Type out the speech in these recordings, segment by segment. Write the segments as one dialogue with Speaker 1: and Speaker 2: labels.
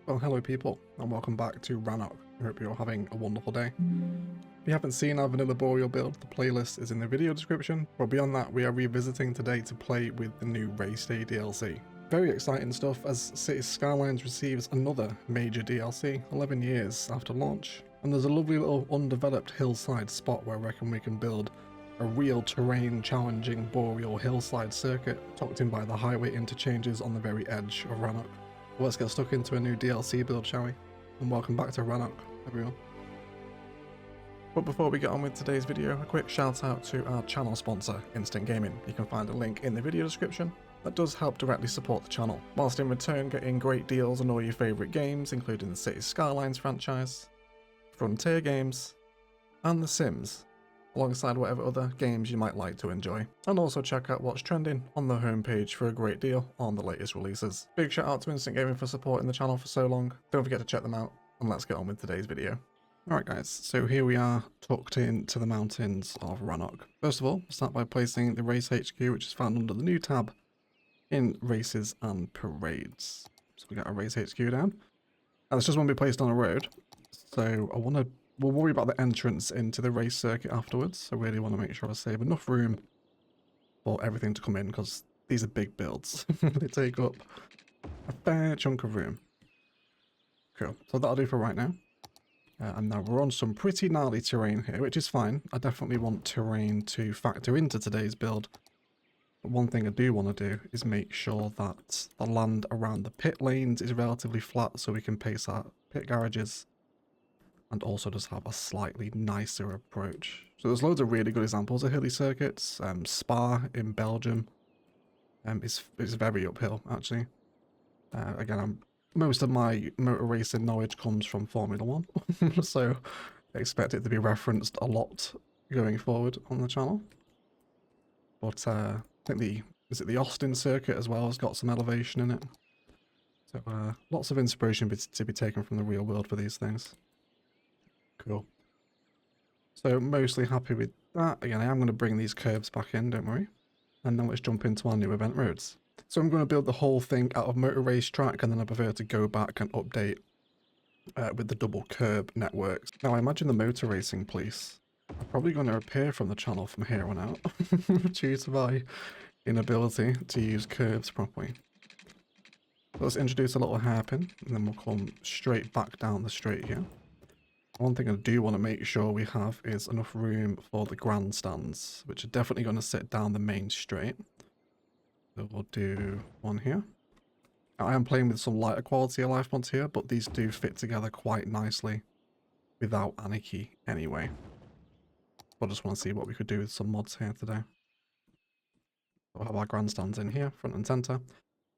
Speaker 1: Well, hello people, and welcome back to Rannoch. I hope you're having a wonderful day. If you haven't seen our vanilla Boreal build, the playlist is in the video description, but beyond that we are revisiting today to play with the new Race Day DLC. Very exciting stuff as Cities Skylines receives another major DLC 11 years after launch, and there's a lovely little undeveloped hillside spot where I reckon we can build a real terrain challenging Boreal hillside circuit tucked in by the highway interchanges on the very edge of Rannoch. Well, let's get stuck into a new DLC build, shall we? And welcome back to Rannoch, everyone. But before we get on with today's video, a quick shout out to our channel sponsor, Instant Gaming. You can find a link in the video description. That does help directly support the channel, whilst in return getting great deals on all your favourite games, including the Cities Skylines franchise, Frontier games, and The Sims, alongside whatever other games you might like to enjoy. And also check out what's trending on the homepage for a great deal on the latest releases. Big shout out to Instant Gaming for supporting the channel for so long. Don't forget to check them out, and let's get on with today's video. Alright guys, so here we are tucked into the mountains of Rannoch. First of all, start by placing the Race HQ, which is found under the new tab in Races and Parades. So we got our Race HQ down. And this just won't be placed on a road, so we'll worry about the entrance into the race circuit afterwards. I really want to make sure I save enough room for everything to come in, because these are big builds. They take up a fair chunk of room. Cool, so that'll do for right now. And now we're on some pretty gnarly terrain here, which is fine. I definitely want terrain to factor into today's build. But one thing I do want to do is make sure that the land around the pit lanes is relatively flat so we can pace our pit garages. And also just have a slightly nicer approach. So there's loads of really good examples of hilly circuits. Spa in Belgium is very uphill, actually. Again, most of my motor racing knowledge comes from Formula 1, so I expect it to be referenced a lot going forward on the channel. But I think the Austin circuit as well has got some elevation in it. So lots of inspiration to be taken from the real world for these things. Cool. So mostly happy with that. Again, I am going to bring these curves back in, don't worry. And then let's jump into our new event roads. So I'm going to build the whole thing out of motor racetrack, and then I prefer to go back and update with the double curb networks. Now I imagine the motor racing police are probably going to appear from the channel from here on out due to my inability to use curves properly. Let's introduce a little hairpin, and then we'll come straight back down the straight here. One thing I do want to make sure we have is enough room for the grandstands, which are definitely going to sit down the main straight. So we'll do one here. Now, I am playing with some lighter quality of life mods here, but these do fit together quite nicely without anarchy anyway. I just want to see what we could do with some mods here today. We'll have our grandstands in here, front and center.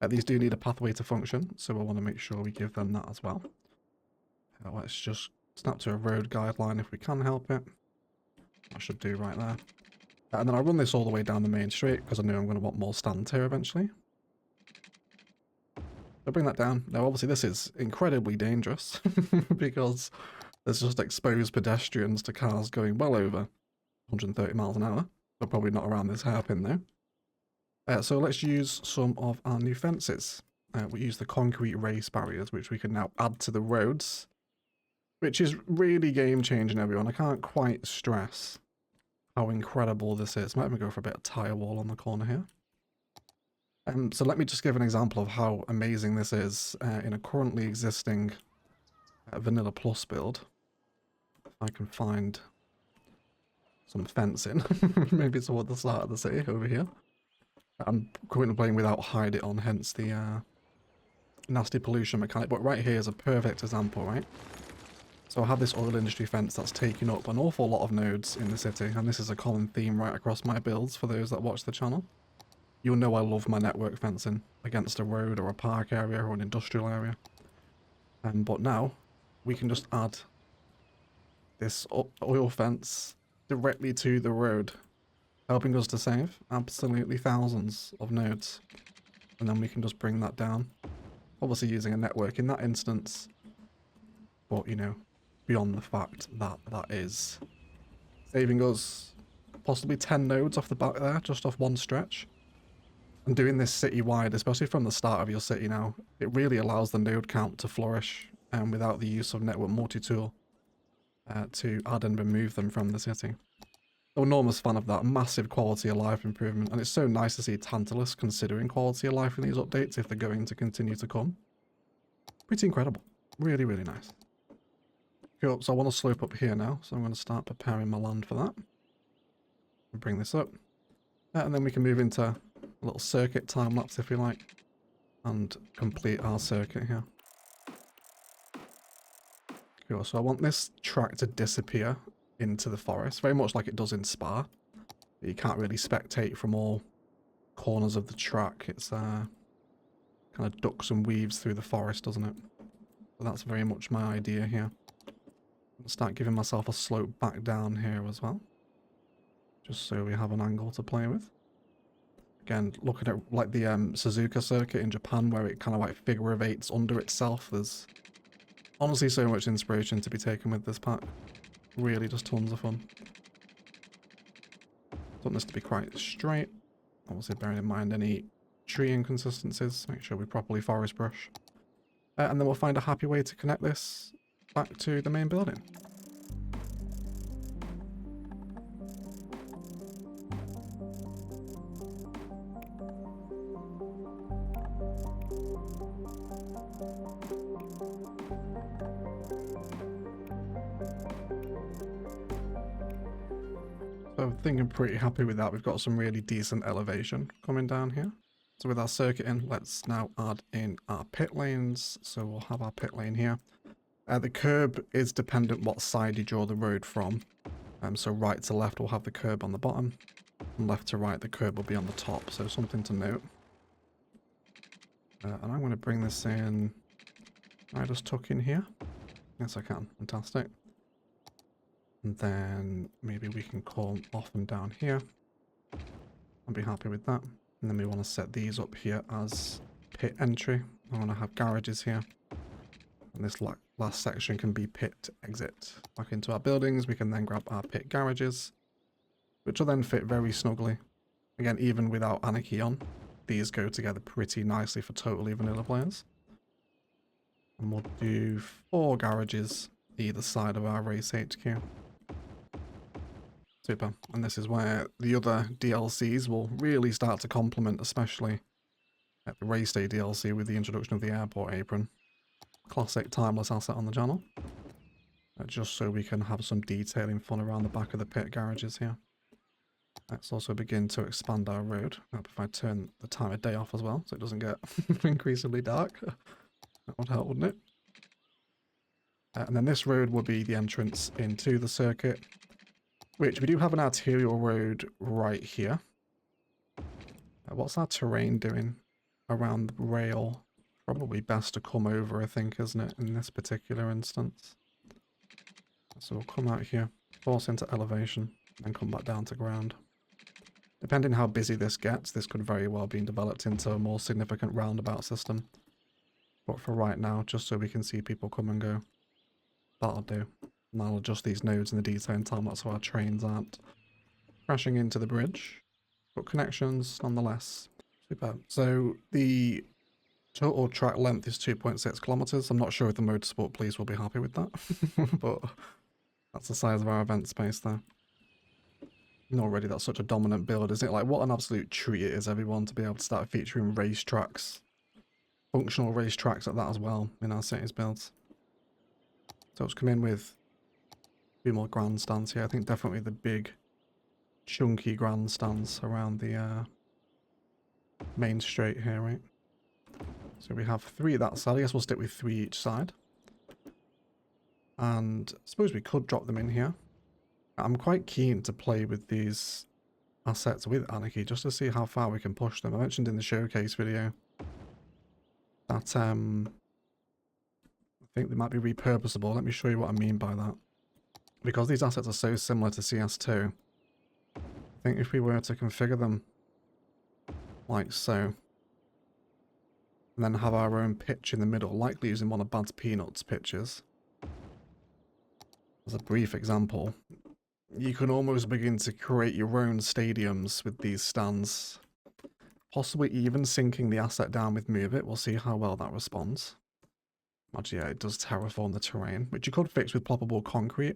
Speaker 1: These do need a pathway to function, so I want to make sure we give them that as well. Let's just snap to a road guideline if we can help it. I should do right there. And then I'll run this all the way down the main straight because I know I'm going to want more stands here eventually. So bring that down. Now obviously this is incredibly dangerous because there's just exposed pedestrians to cars going well over 130 miles an hour. They're probably not around this hairpin though. So let's use some of our new fences. We use the concrete race barriers, which we can now add to the roads. Which is really game-changing, everyone. I can't quite stress how incredible this is. Might even go for a bit of tire wall on the corner here. So let me just give an example of how amazing this is in a currently existing Vanilla Plus build. If I can find some fencing, maybe toward the start of the city over here. I'm currently playing without hide it on, hence the nasty pollution mechanic. But right here is a perfect example, right? So I have this oil industry fence that's taking up an awful lot of nodes in the city, and this is a common theme right across my builds for those that watch the channel. You'll know I love my network fencing against a road or a park area or an industrial area. But now we can just add this oil fence directly to the road, helping us to save absolutely thousands of nodes. And then we can just bring that down, obviously using a network in that instance, but you know, beyond the fact that that is saving us possibly 10 nodes off the back there, just off one stretch. And doing this city-wide, especially from the start of your city now, it really allows the node count to flourish without the use of network multi-tool to add and remove them from the city. I'm an enormous fan of that. Massive quality of life improvement, and it's so nice to see Tantalus considering quality of life in these updates if they're going to continue to come. Pretty incredible. Really, really nice. Cool, so I want to slope up here now, so I'm going to start preparing my land for that. Bring this up. And then we can move into a little circuit time-lapse if you like, and complete our circuit here. Cool, so I want this track to disappear into the forest, very much like it does in Spa. You can't really spectate from all corners of the track. It's kind of ducks and weaves through the forest, doesn't it? So that's very much my idea here. I'll start giving myself a slope back down here as well, just so we have an angle to play with. Again, looking at like the Suzuka circuit in Japan, where it kind of like figure of eights under itself. There's honestly so much inspiration to be taken with this pack. Really just tons of fun. Want this to be quite straight. Obviously bearing in mind any tree inconsistencies. Make sure we properly forest brush. And then we'll find a happy way to connect this back to the main building. So I think I'm pretty happy with that. We've got some really decent elevation coming down here. So with our circuit in, let's now add in our pit lanes. So we'll have our pit lane here. The curb is dependent what side you draw the road from. So right to left will have the curb on the bottom, and left to right the curb will be on the top. So something to note. And I'm going to bring this in. Can I just tuck in here? Yes, I can. Fantastic. And then maybe we can call off and down here. I'll be happy with that. And then we want to set these up here as pit entry. I want to have garages here. And this last section can be pit exit. Back into our buildings, we can then grab our pit garages, which will then fit very snugly. Again, even without Anarchy on, these go together pretty nicely for totally vanilla players. And we'll do 4 garages either side of our race HQ. Super. And this is where the other DLCs will really start to complement, especially at the race day DLC with the introduction of the airport apron. Classic timeless asset on the channel. Just so we can have some detailing fun around the back of the pit garages here. Let's also begin to expand our road. If I turn the time of day off as well, so it doesn't get increasingly dark. That would help, wouldn't it? And then this road will be the entrance into the circuit, which we do have an arterial road right here. What's our terrain doing around the rail? Probably best to come over, I think, isn't it, in this particular instance? So we'll come out here, force into elevation, and come back down to ground. Depending how busy this gets, this could very well be developed into a more significant roundabout system. But for right now, just so we can see people come and go, that'll do. And I'll adjust these nodes in the detailing time so our trains aren't crashing into the bridge. But connections nonetheless. Super. So the total track length is 2.6 kilometers. I'm not sure if the motorsport police will be happy with that. But that's the size of our event space there. And already that's such a dominant build, isn't it? Like, what an absolute treat it is, everyone, to be able to start featuring racetracks. Functional racetracks at that as well in our cities builds. So let's come in with a few more grandstands here. I think definitely the big chunky grandstands around the main straight here, right? So we have 3 that side. I guess we'll stick with 3 each side. And I suppose we could drop them in here. I'm quite keen to play with these assets with Anarchy just to see how far we can push them. I mentioned in the showcase video that I think they might be repurposable. Let me show you what I mean by that. Because these assets are so similar to CS2, I think if we were to configure them like so, and then have our own pitch in the middle, likely using one of Bad's Peanuts pitches, as a brief example, you can almost begin to create your own stadiums with these stands. Possibly even syncing the asset down with Move It. We'll see how well that responds. Actually, yeah, it does terraform the terrain, which you could fix with ploppable concrete.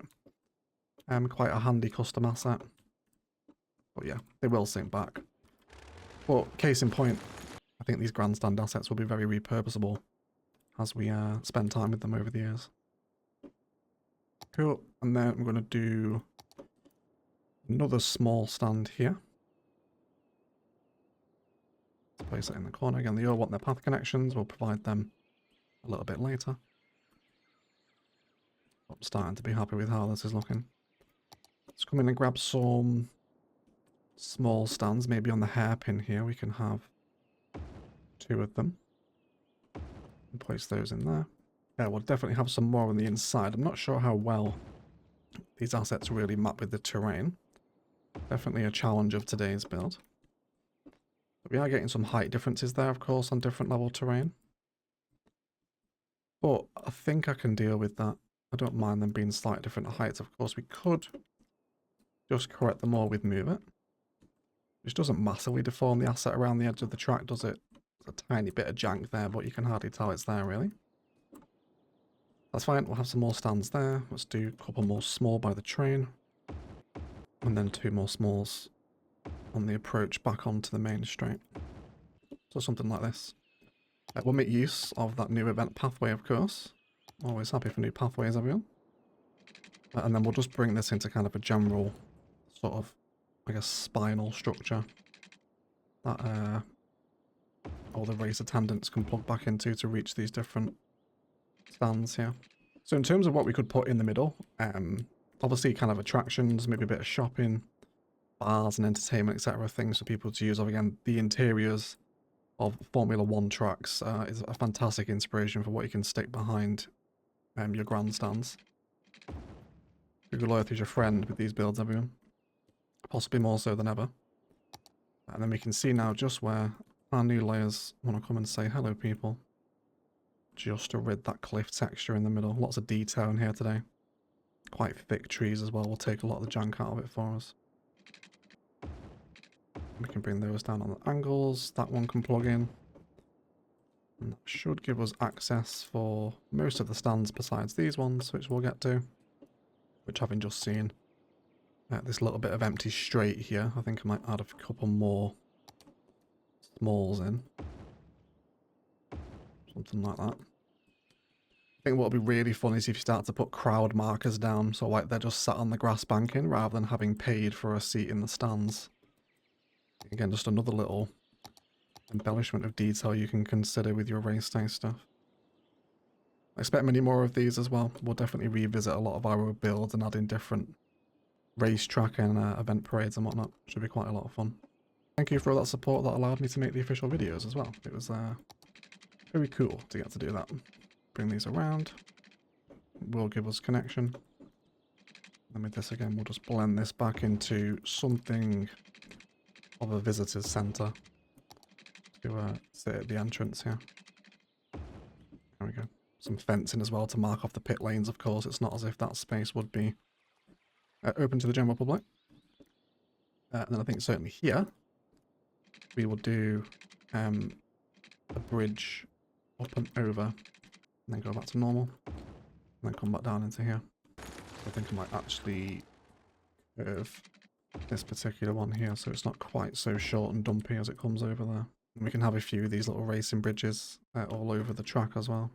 Speaker 1: Quite a handy custom asset. But yeah, they will sync back. But case in point, I think these grandstand assets will be very repurposable as we spend time with them over the years. Cool. And then I'm going to do another small stand here. Let's place it in the corner. Again, they all want their path connections. We'll provide them a little bit later. I'm starting to be happy with how this is looking. Let's come in and grab some small stands, maybe on the hairpin here. We can have 2 of them. And place those in there. Yeah, we'll definitely have some more on the inside. I'm not sure how well these assets really map with the terrain. Definitely a challenge of today's build. But we are getting some height differences there, of course, on different level terrain. But I think I can deal with that. I don't mind them being slightly different heights. Of course, we could just correct them all with Move It, which doesn't massively deform the asset around the edge of the track, does it? There's a tiny bit of jank there, but you can hardly tell it's there, really. That's fine. We'll have some more stands there. Let's do a couple more small by the train. And then 2 more smalls on the approach back onto the main straight. So something like this. We'll make use of that new event pathway, of course. Always happy for new pathways, everyone. And then we'll just bring this into kind of a general sort of, I guess, spinal structure that all the race attendants can plug back into to reach these different stands here. So in terms of what we could put in the middle, obviously kind of attractions, maybe a bit of shopping, bars and entertainment, etc. Things for people to use. Again, the interiors of Formula 1 tracks is a fantastic inspiration for what you can stick behind your grandstands. Google Earth is your friend with these builds, everyone. Possibly more so than ever. And then we can see now just where our new layers want to come and say hello, people. Just to rid that cliff texture in the middle. Lots of detail in here today. Quite thick trees as well. Will take a lot of the junk out of it for us. We can bring those down on the angles. That one can plug in. And that should give us access for most of the stands besides these ones, which we'll get to. Which, having just seen this little bit of empty straight here, I think I might add a couple more smalls in. Something like that. I think what would be really fun is if you start to put crowd markers down, so like they're just sat on the grass banking rather than having paid for a seat in the stands. Again, just another little embellishment of detail you can consider with your race day stuff. I expect many more of these as well. We'll definitely revisit a lot of our builds and add in different racetrack and event parades and whatnot. Should be quite a lot of fun. Thank you for all that support that allowed me to make the official videos as well. It was very cool to get to do that. Bring these around. It will give us connection. And with this again, we'll just blend this back into something of a visitor's centre to sit at the entrance here. There we go. Some fencing as well to mark off the pit lanes, of course. It's not as if that space would be open to the general public. And then I think certainly here, we will do a bridge up and over, and then go back to normal, and then come back down into here. So I think I might actually curve this particular one here, so it's not quite so short and dumpy as it comes over there. And we can have a few of these little racing bridges all over the track as well.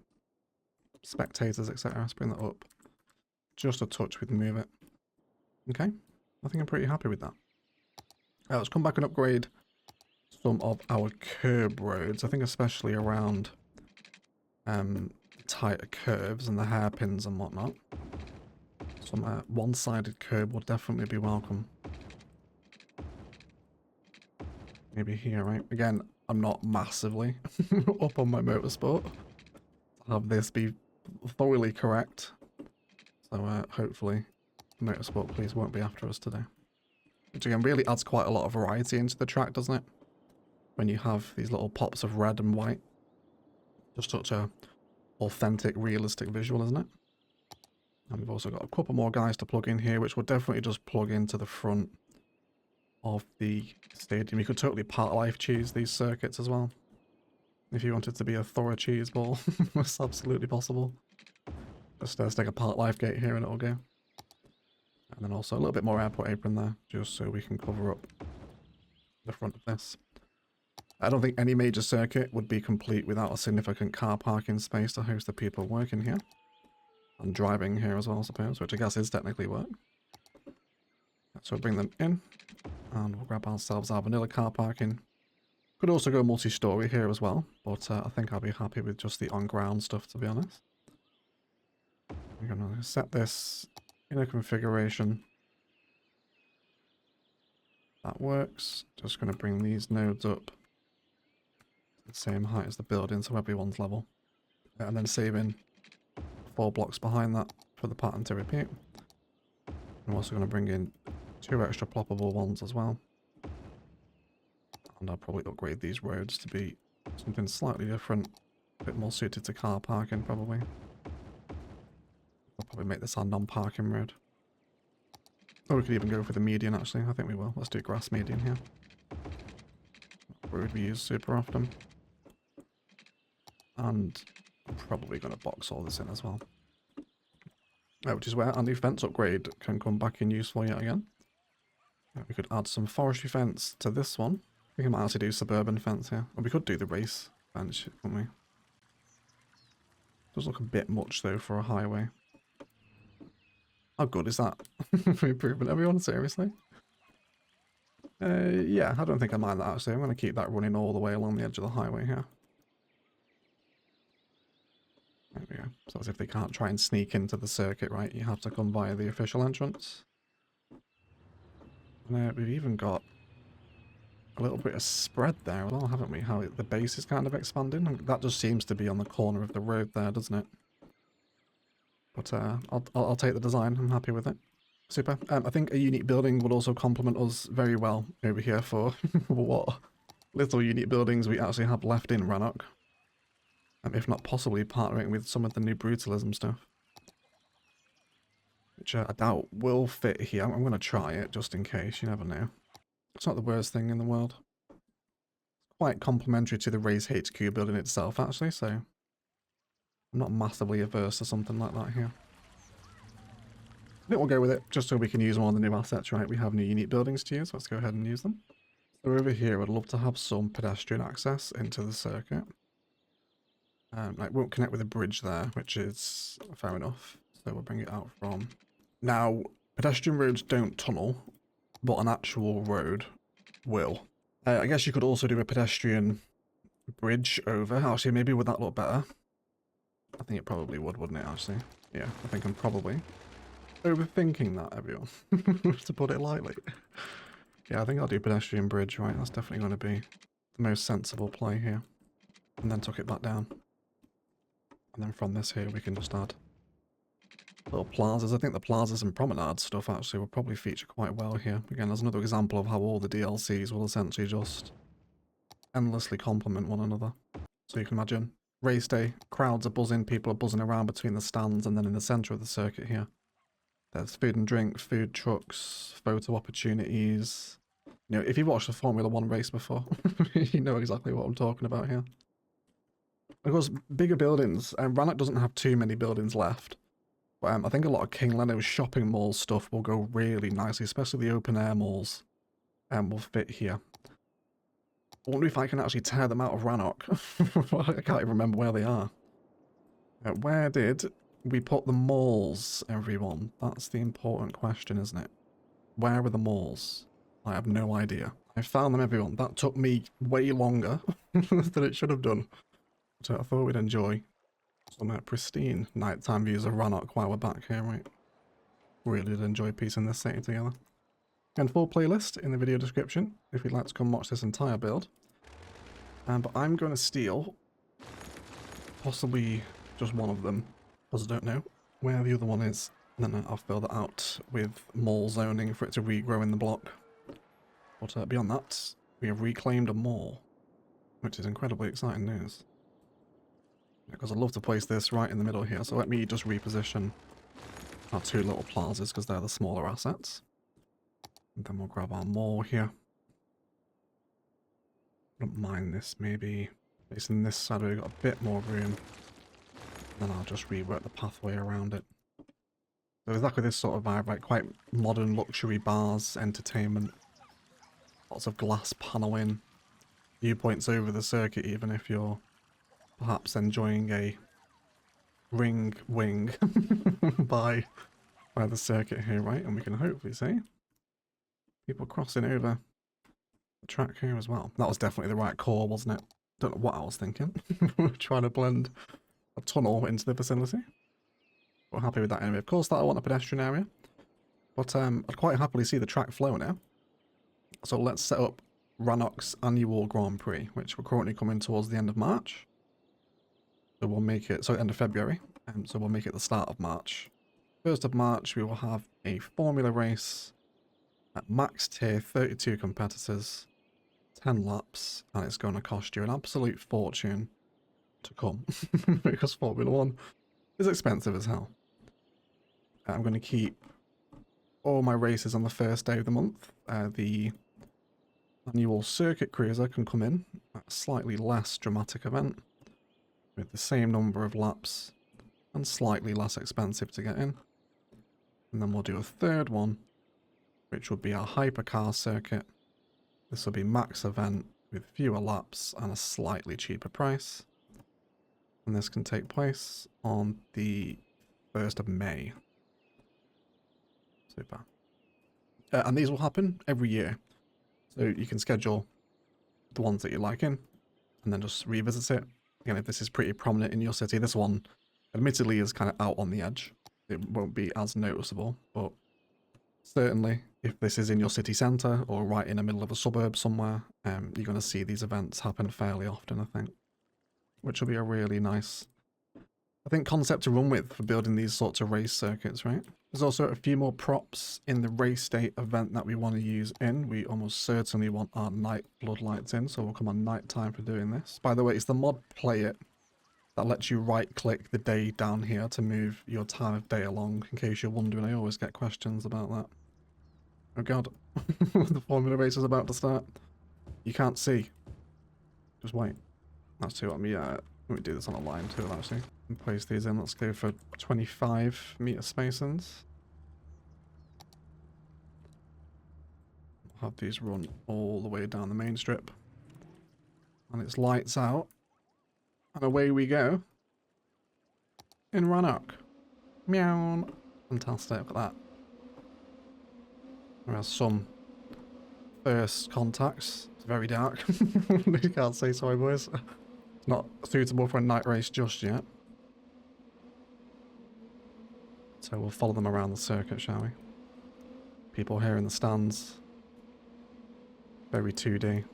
Speaker 1: Spectators, etc. Let's bring that up just a touch with Move It. Okay, I think I'm pretty happy with that. Let's come back and upgrade some of our curb roads. I think especially around tighter curves and the hairpins and whatnot. Some one-sided curb will definitely be welcome. Maybe here, right? Again, I'm not massively up on my motorsport to have this be thoroughly correct. So hopefully Motorsport Police won't be after us today. Which again really adds quite a lot of variety into the track, doesn't it? When you have these little pops of red and white. Just such a authentic, realistic visual, isn't it? And we've also got a couple more guys to plug in here, which will definitely just plug into the front of the stadium. You could totally part life cheese these circuits as well. If you wanted to be a thorough cheese ball, it's absolutely possible. Just stick a part life gate here and it'll go. And then also a little bit more airport apron there, just so we can cover up the front of this. I don't think any major circuit would be complete without a significant car parking space to host the people working here. And driving here as well, I suppose, which I guess is technically work. So we'll bring them in, and we'll grab ourselves our vanilla car parking. Could also go multi-story here as well, but I think I'll be happy with just the on-ground stuff, to be honest. We're going to set this in a configuration that works. Just going to bring these nodes up the same height as the building, so everyone's level. And then saving 4 blocks behind that for the pattern to repeat. I'm also going to bring in 2 extra ploppable ones as well. And I'll probably upgrade these roads to be something slightly different, a bit more suited to car parking probably. I'll probably make this our non-parking road. Or we could even go for the median actually, I think we will. Let's do grass median here. Road we use super often. And I'm probably going to box all this in as well. Which is where our new fence upgrade can come back in useful yet again. We could add some forestry fence to this one. I think I might actually do suburban fence here. Or we could do the race fence, couldn't we? Does look a bit much though for a highway. How good is that for improvement, everyone? Seriously? Yeah, I don't think I mind that actually. I'm going to keep that running all the way along the edge of the highway here. There we go. So as if they can't try and sneak into the circuit, right? You have to come via the official entrance. And we've even got a little bit of spread there as well, haven't we? How the base is kind of expanding. That just seems to be on the corner of the road there, doesn't it? But I'll take the design. I'm happy with it. Super. I think a unique building would also complement us very well over here for what little unique buildings we actually have left in Rannoch. If not possibly partnering with some of the new brutalism stuff. Which I doubt will fit here. I'm going to try it just in case, you never know. It's not the worst thing in the world. It's quite complementary to the Raise HQ building itself actually, so I'm not massively averse to something like that here. I think we'll go with it, just so we can use more of the new assets, right? We have new unique buildings to use, let's go ahead and use them. So over here, I'd love to have some pedestrian access into the circuit. It won't connect with a bridge there, which is fair enough. So we'll bring it out from... Now, pedestrian roads don't tunnel, but an actual road will. I guess you could also do a pedestrian bridge over. Actually, maybe would that look better? I think it probably would, wouldn't it, actually? Yeah, I think I'm probably overthinking that, everyone, to put it lightly. Yeah, I think I'll do pedestrian bridge, right? That's definitely going to be the most sensible play here. And then tuck it back down. And then from this here, we can just add little plazas. I think the plazas and promenade stuff actually will probably feature quite well here. Again, there's another example of how all the DLCs will essentially just endlessly complement one another. So you can imagine, race day, crowds are buzzing, people are buzzing around between the stands, and then in the centre of the circuit here, there's food and drink, food trucks, photo opportunities. You know, if you've watched a Formula 1 race before, you know exactly what I'm talking about here. Of course, bigger buildings, Rannoch doesn't have too many buildings left. But I think a lot of King Leno's shopping mall stuff will go really nicely, especially the open air malls will fit here. I wonder if I can actually tear them out of Rannoch. I can't even remember where they are. Where did we put the malls, everyone? That's the important question, isn't it? Where are the malls? I have no idea. I found them, everyone. That took me way longer than it should have done. So I thought we'd enjoy some pristine nighttime views of Rannoch while we're back here, right? Really did enjoy piecing this city together. And full playlist in the video description if you'd like to come watch this entire build. But I'm going to steal possibly just one of them, because I don't know where the other one is. And then I'll fill that out with mall zoning for it to regrow in the block. But beyond that, we have reclaimed a mall, which is incredibly exciting news. Because I'd love to place this right in the middle here, so let me just reposition our 2 little plazas because they're the smaller assets. And then we'll grab our maul here. Don't mind this, maybe facing this side where we've got a bit more room. Then I'll just rework the pathway around it. So exactly this sort of vibe, like quite modern luxury bars, entertainment, lots of glass paneling, viewpoints over the circuit even if you're perhaps enjoying a ring wing by the circuit here, right? And we can hopefully see people crossing over the track here as well. That was definitely the right call, wasn't it? Don't know what I was thinking. Trying to blend a tunnel into the facility. We're happy with that anyway. Of course, that I want a pedestrian area. But I'd quite happily see the track flow now. So let's set up Rannoch's annual Grand Prix, which we're currently coming towards the end of March. So we'll make it, end of February. So we'll make it the start of March. 1st of March, we will have a formula race at max tier, 32 competitors, 10 laps, and it's going to cost you an absolute fortune to come. Because Formula 1 is expensive as hell. I'm going to keep all my races on the first day of the month. The annual circuit cruiser can come in at a slightly less dramatic event with the same number of laps and slightly less expensive to get in. And then we'll do a third one, which will be our hypercar circuit. This will be max event with fewer laps and a slightly cheaper price. And this can take place on the 1st of May. Super. And these will happen every year. So you can schedule the ones that you like in and then just revisit it. Again, if this is pretty prominent in your city, this one admittedly is kind of out on the edge. It won't be as noticeable, but certainly if this is in your city centre or right in the middle of a suburb somewhere, you're going to see these events happen fairly often, I think. Which will be a really nice, I think, concept to run with for building these sorts of race circuits, right? There's also a few more props in the race day event that we want to use in. We almost certainly want our night floodlights in, so we'll come on night time for doing this. By the way, it's the mod Play It that lets you right-click the day down here to move your time of day along, in case you're wondering. I always get questions about that. Oh god, the Formula race is about to start. You can't see. Just wait. That's too. Let me do this on a line too, actually. And place these in. Let's go for 25 meter spacings. Have these run all the way down the main strip. And it's lights out. And away we go. In Rannoch. Meow. Fantastic, look at that. There are some first contacts. It's very dark. You can't say sorry, boys. It's not suitable for a night race just yet. So we'll follow them around the circuit, shall we? People here in the stands. Very 2D.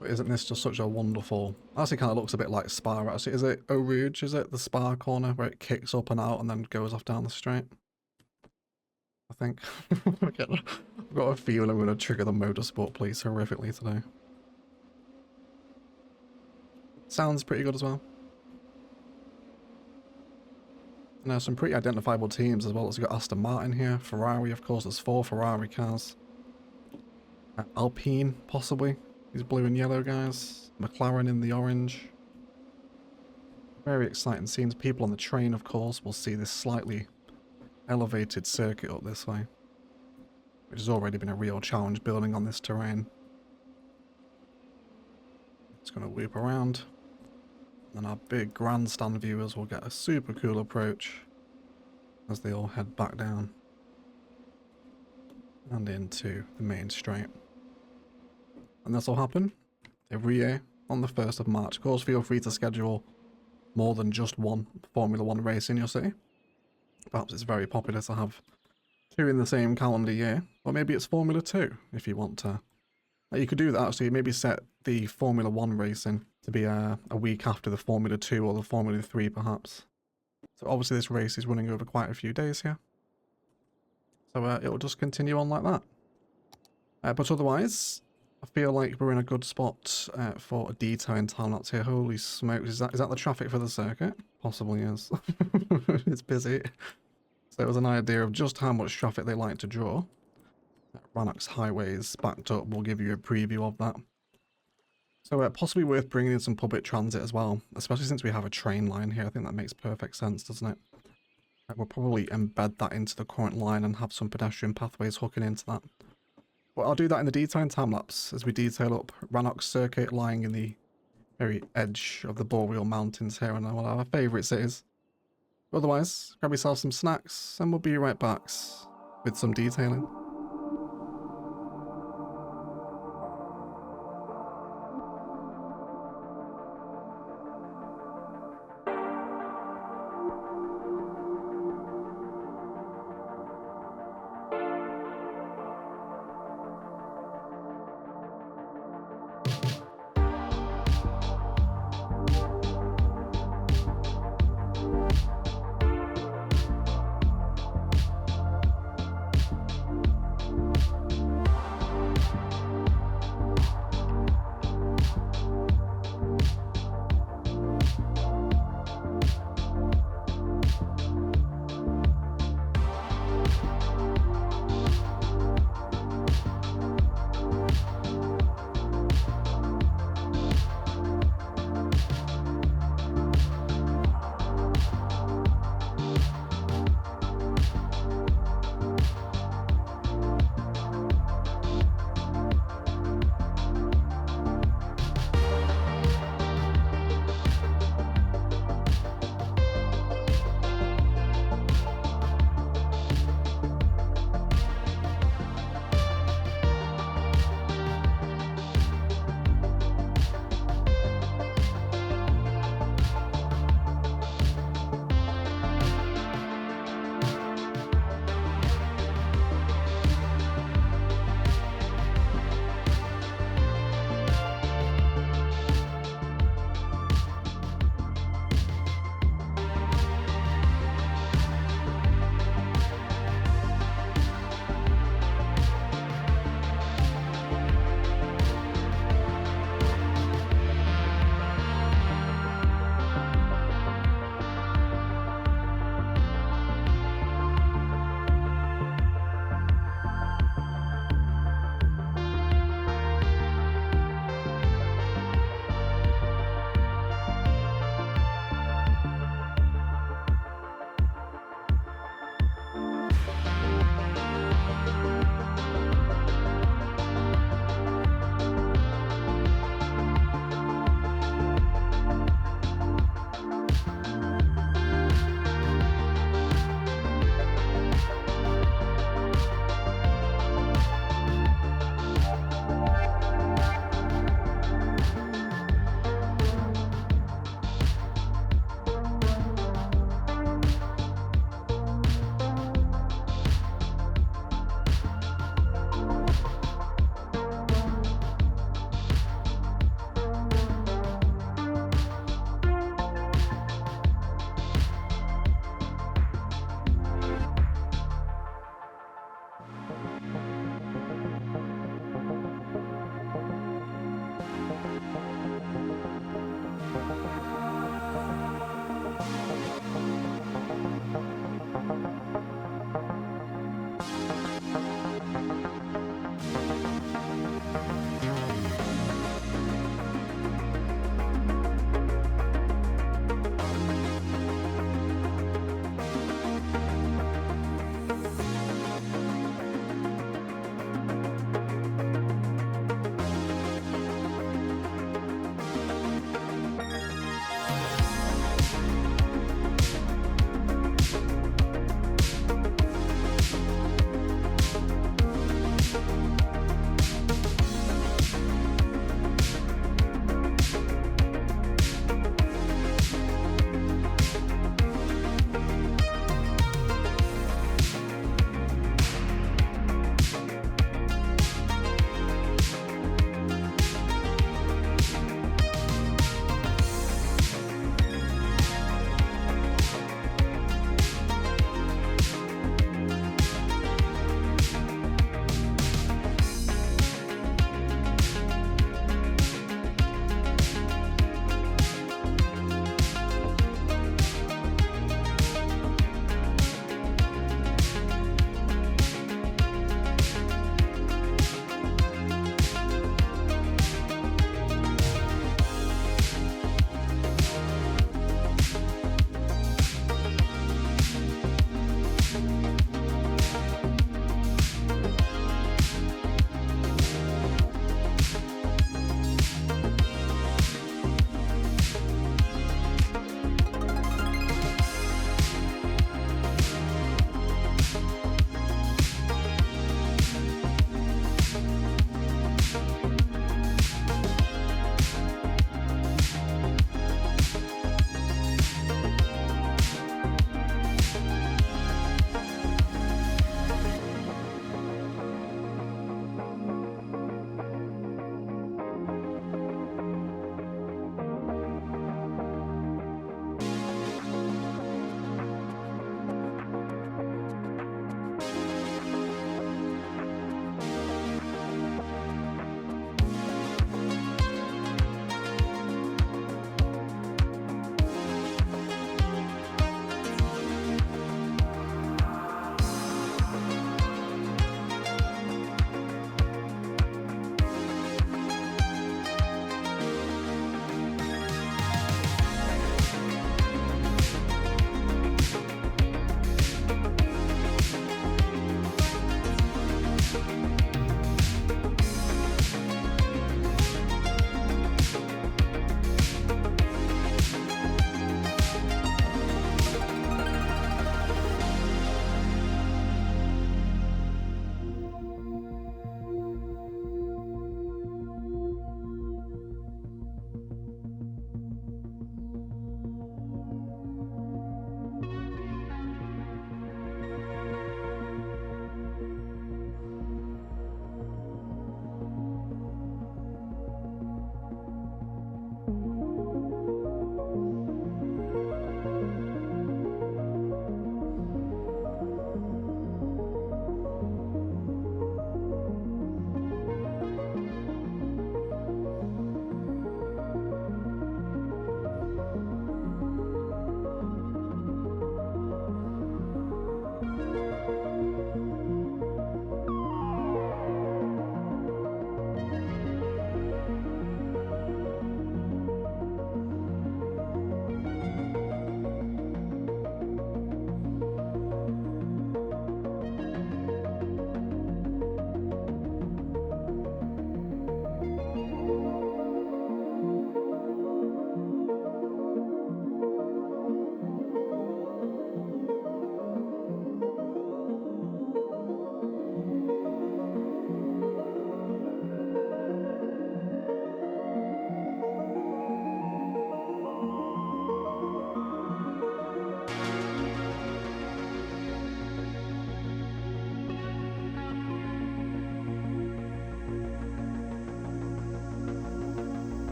Speaker 1: But isn't this just such a wonderful... Actually kind of looks a bit like Spa, actually. Is it Eau Rouge, is it? The Spa corner where it kicks up and out and then goes off down the straight? I think. I've got a feeling I'm going to trigger the motorsport police horrifically today. Sounds pretty good as well. And there's some pretty identifiable teams as well. So we've got Aston Martin here, Ferrari, of course, there's 4 Ferrari cars. Alpine, possibly. These blue and yellow guys. McLaren in the orange. Very exciting scenes. People on the train, of course, will see this slightly elevated circuit up this way, which has already been a real challenge building on this terrain. It's going to loop around, and then our big grandstand viewers will get a super cool approach as they all head back down and into the main straight. And this will happen every year on the 1st of March. Of course, feel free to schedule more than just one Formula 1 race in your city. Perhaps it's very popular to have 2 in the same calendar year. Or maybe it's Formula 2 if you want to. You could do that actually. Maybe set the Formula 1 racing to be a week after the Formula 2 or the Formula 3 perhaps. So obviously this race is running over quite a few days here. So it'll just continue on like that. But otherwise, I feel like we're in a good spot for a detailing time-lapse here. Holy smokes, is that the traffic for the circuit? Possibly is. It's busy. So it was an idea of just how much traffic they like to draw. Rannoch's highways backed up will give you a preview of that. So possibly worth bringing in some public transit as well, especially since we have a train line here. I think that makes perfect sense, doesn't it? We'll probably embed that into the current line and have some pedestrian pathways hooking into that. But I'll do that in the detailing time-lapse as we detail up Rannoch's circuit lying in the very edge of the Boreal Mountains here in one of our favourite cities. Otherwise, grab yourself some snacks and we'll be right back with some detailing.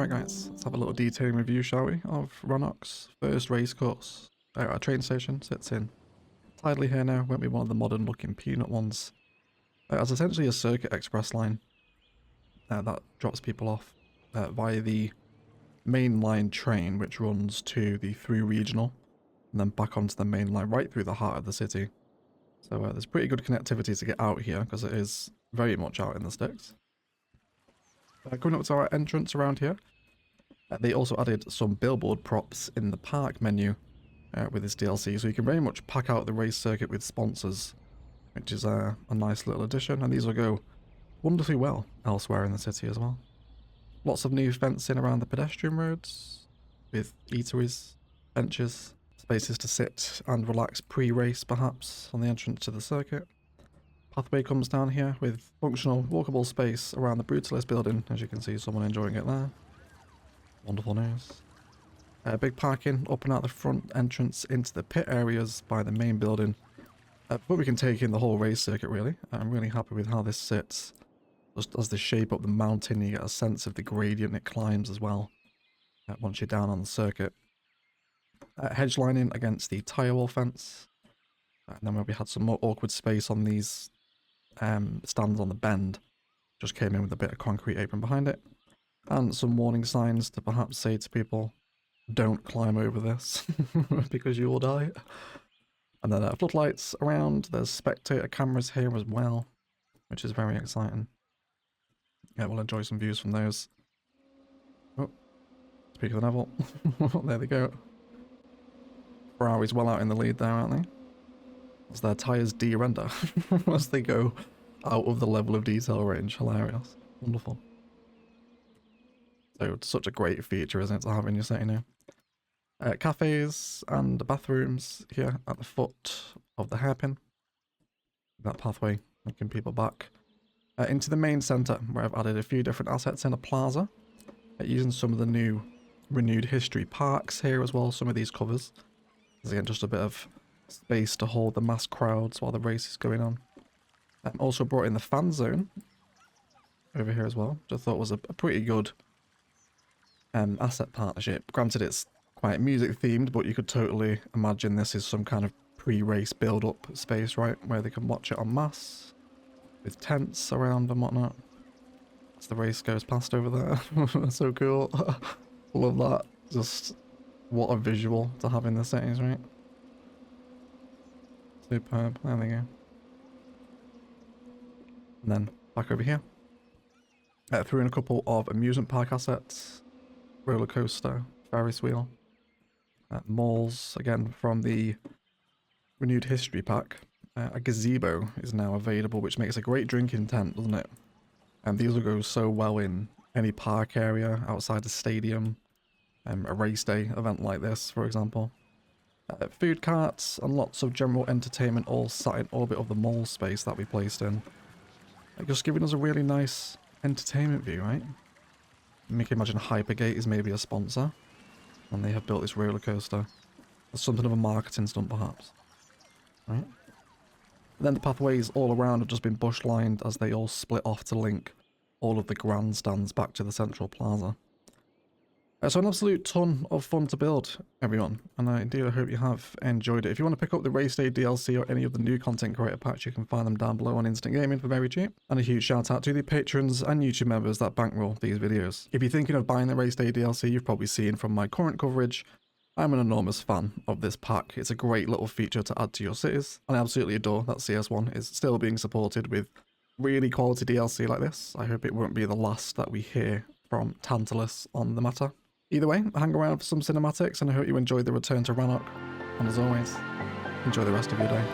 Speaker 1: Alright guys, let's have a little detailing review, shall we, of Rannoch's first race course. Our train station sits in tidily here now, won't be one of the modern looking peanut ones. It's essentially a circuit express line that drops people off via the main line train, which runs to the through regional and then back onto the main line right through the heart of the city. So there's pretty good connectivity to get out here because it is very much out in the sticks. Coming up to our entrance around here, they also added some billboard props in the park menu with this DLC, so you can very much pack out the race circuit with sponsors, which is a nice little addition, and these will go wonderfully well elsewhere in the city as well. Lots of new fencing around the pedestrian roads, with eateries, benches, spaces to sit and relax pre-race perhaps on the entrance to the circuit. Pathway comes down here with functional walkable space around the Brutalist building. As you can see, someone enjoying it there. Wonderful news. Big parking up and out the front entrance into the pit areas by the main building. But we can take in the whole race circuit really. I'm really happy with how this sits. Just as the shape up the mountain, you get a sense of the gradient it climbs as well. Once you're down on the circuit. Hedge lining against the tyre wall fence. And then we had some more awkward space on these stands on the bend. Just came in with a bit of concrete apron behind it. And some warning signs to perhaps say to people, don't climb over this because you will die. And then floodlights around. There's spectator cameras here as well, which is very exciting. Yeah, we'll enjoy some views from those. Oh, speak of the devil. There they go. Ferrari's well out in the lead there, aren't they? As their tyres de-render as they go out of the level of detail range. Hilarious. Wonderful. So, it's such a great feature, isn't it, to have in your setting now. Cafes and bathrooms here at the foot of the hairpin. That pathway making people back. Into the main centre, where I've added a few different assets in a plaza. Using some of the new renewed history parks here as well, some of these covers. There's again just a bit of space to hold the mass crowds while the race is going on. Also brought in the fan zone over here as well, which I thought was a pretty good asset partnership. Granted, it's quite music themed, but you could totally imagine this is some kind of pre-race build-up space, right, where they can watch it en masse with tents around and whatnot as the race goes past over there. So cool. Love that. Just what a visual to have in the settings, right? Superb. There we go. And then back over here. Threw in a couple of amusement park assets. Roller coaster, Ferris wheel. Malls, again from the renewed history pack. A gazebo is now available, which makes a great drinking tent, doesn't it? And these will go so well in any park area, outside the stadium, a race day event like this, for example. Food carts and lots of general entertainment all sat in orbit of the mall space that we placed in. Just giving us a really nice entertainment view, right? You can imagine Hypergate is maybe a sponsor, and they have built this roller coaster. As something of a marketing stunt, perhaps. Right? And then the pathways all around have just been bush lined as they all split off to link all of the grandstands back to the central plaza. So an absolute ton of fun to build, everyone, and I do hope you have enjoyed it. If you want to pick up the Race Day DLC or any of the new content creator packs, you can find them down below on Instant Gaming for very cheap. And a huge shout out to the patrons and YouTube members that bankroll these videos. If you're thinking of buying the Race Day DLC, you've probably seen from my current coverage, I'm an enormous fan of this pack. It's a great little feature to add to your cities, and I absolutely adore that CS1 is still being supported with really quality DLC like this. I hope it won't be the last that we hear from Tantalus on the matter. Either way, hang around for some cinematics, and I hope you enjoyed the return to Rannoch. And as always, enjoy the rest of your day.